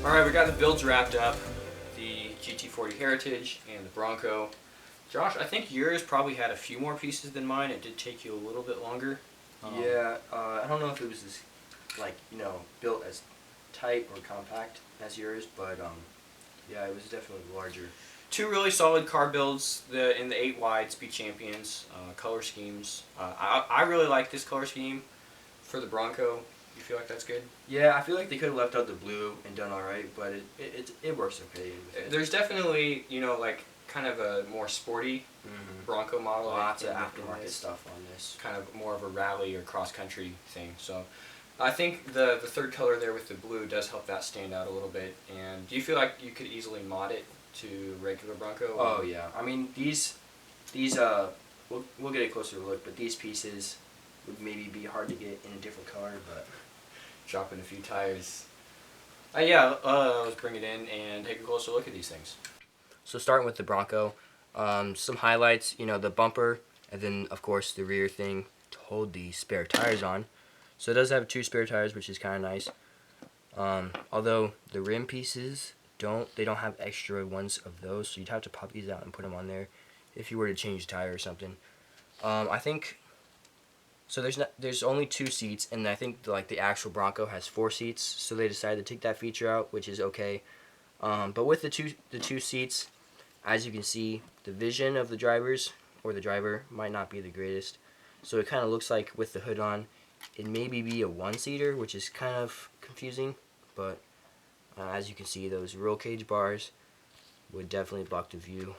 Alright, we got the builds wrapped up. The GT40 Heritage and the Bronco. Josh, I think yours probably had a few more pieces than mine. It did take you a little bit longer. Yeah, I don't know if it was as, built as tight or compact as yours, but yeah, it was definitely larger. Two really solid car builds in the 8 wide Speed Champions color schemes. I really like this color scheme for the Bronco. You feel like that's good? Yeah, I feel like they could have left out the blue and done alright, but it works okay. There's definitely, kind of a more sporty Bronco model. Lots of aftermarket stuff on this. Kind of more of a rally or cross-country thing. So I think the third color there with the blue does help that stand out a little bit. And do you feel like you could easily mod it to regular Bronco? Oh yeah, I mean these we'll get a closer look, but these pieces would maybe be hard to get in a different color, but dropping a few tires. Let's bring it in and take a closer look at these things. So starting with the Bronco, some highlights, the bumper, and then of course the rear thing to hold the spare tires on. So it does have 2 spare tires, which is kind of nice. Although the rim pieces don't have extra ones of those, so you'd have to pop these out and put them on there if you were to change tire or something. I think so. There's only 2 seats, and I think the actual Bronco has 4 seats, so they decided to take that feature out, which is okay. But with the two seats, as you can see, the vision of the driver might not be the greatest. So it kind of looks like with the hood on, it maybe be a 1-seater, which is kind of confusing. But as you can see, those roll cage bars would definitely block the view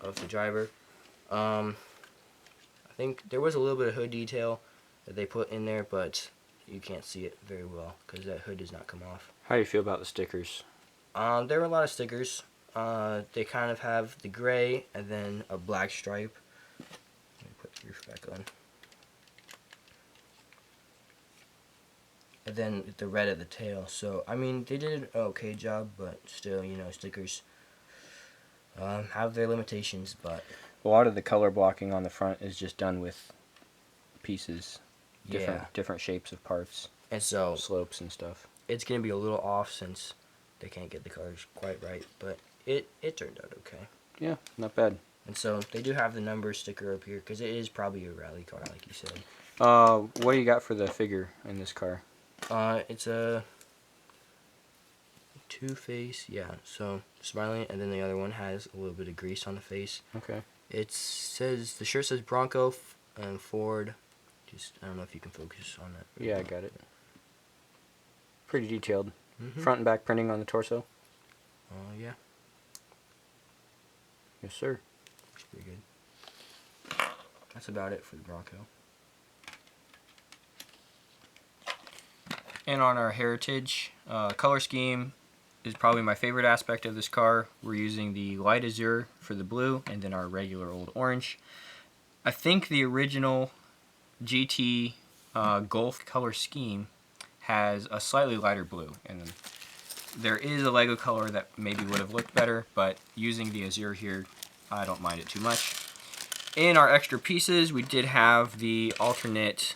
of the driver. I think there was a little bit of hood detail that they put in there, but you can't see it very well because that hood does not come off. How do you feel about the stickers? There were a lot of stickers. They kind of have the gray and then a black stripe. Let me put the roof back on. And then the red at the tail. So, I mean, they did an okay job, but still, stickers have their limitations. But a lot of the color blocking on the front is just done with pieces, different shapes of parts, and so slopes and stuff. It's gonna be a little off since they can't get the colors quite right, but it turned out okay. Yeah, not bad. And so they do have the number sticker up here because it is probably a rally car, like you said. What do you got for the figure in this car? It's a 2-face, yeah. So smiling, and then the other one has a little bit of grease on the face. Okay. The shirt says Bronco and Ford. I don't know if you can focus on that. Yeah, I got it. Pretty detailed. Front and back printing on the torso. Yeah. Yes, sir. Looks pretty good. That's about it for the Bronco. And on our Heritage, color scheme is probably my favorite aspect of this car. We're using the light azure for the blue and then our regular old orange. I think the original GT Golf color scheme has a slightly lighter blue, and then there is a Lego color that maybe would have looked better, but using the azure here, I don't mind it too much. In our extra pieces, we did have the alternate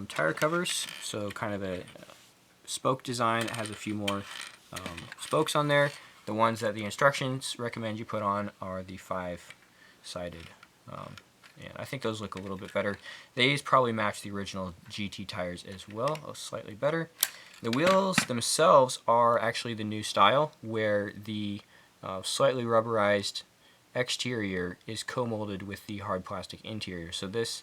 tire covers, so kind of a spoke design that has a few more spokes on there. The ones that the instructions recommend you put on are the 5-sided. And I think those look a little bit better. These probably match the original GT tires as well, slightly better. The wheels themselves are actually the new style, where the slightly rubberized exterior is co-molded with the hard plastic interior. So this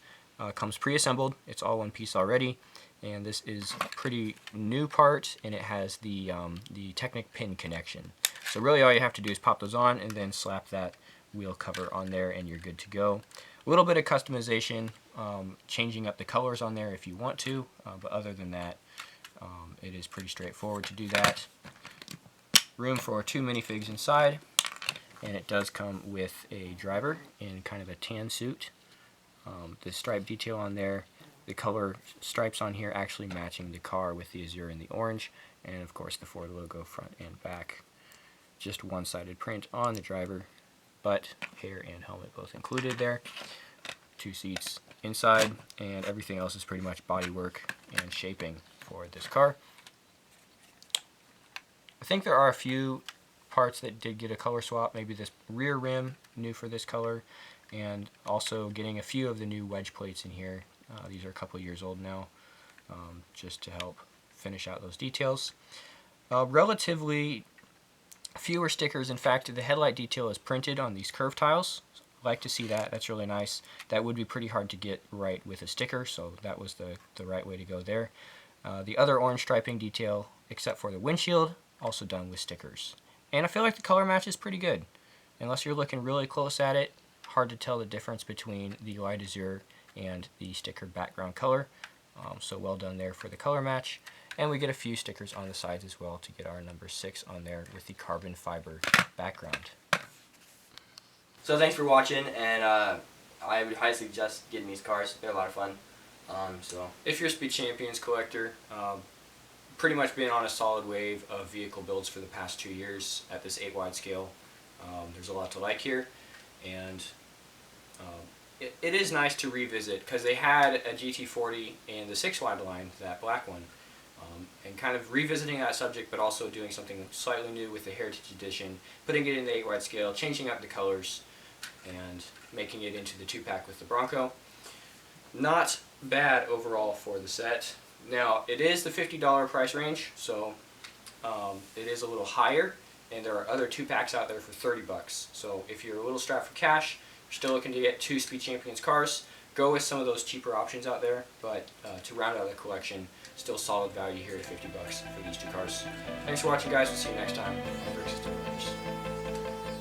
comes pre-assembled. It's all one piece already, and this is a pretty new part, and it has the Technic pin connection. So really all you have to do is pop those on and then slap that wheel cover on there, and you're good to go. A little bit of customization, changing up the colors on there if you want to, but other than that, it is pretty straightforward to do that. Room for 2 minifigs inside, and it does come with a driver in kind of a tan suit. The stripe detail on there, the color stripes on here actually matching the car with the azure and the orange, and of course the Ford logo front and back. Just one-sided print on the driver, but hair and helmet both included there. 2 seats inside, and everything else is pretty much bodywork and shaping for this car. I think there are a few parts that did get a color swap. Maybe this rear rim, new for this color, and also getting a few of the new wedge plates in here. These are a couple years old now, just to help finish out those details. Relatively fewer stickers. In fact, the headlight detail is printed on these curved tiles. Like to see that. That's really nice. That would be pretty hard to get right with a sticker, so that was the right way to go there. The other orange striping detail, except for the windshield, also done with stickers. And I feel like the color match is pretty good. Unless you're looking really close at it, hard to tell the difference between the light azure and the sticker background color. So well done there for the color match. And we get a few stickers on the sides as well to get our number 6 on there with the carbon fiber background. So thanks for watching, and I would highly suggest getting these cars. They're a lot of fun. If you're a Speed Champions collector, pretty much been on a solid wave of vehicle builds for the past 2 years at this 8 wide scale. There's a lot to like here, and it is nice to revisit because they had a GT40 in the 6 wide line, that black one, and kind of revisiting that subject, but also doing something slightly new with the Heritage Edition, putting it in the 8 wide scale, changing up the colors, and making it into the 2-pack with the Bronco. Not bad overall for the set. Now, it is the $50 price range, so it is a little higher, and there are other 2-packs out there for $30. So if you're a little strapped for cash, you're still looking to get 2 Speed Champions cars, go with some of those cheaper options out there, but to round out the collection, still solid value here at $50 for these 2 cars. Thanks for watching, guys. We'll see you next time on Bricks System Brothers.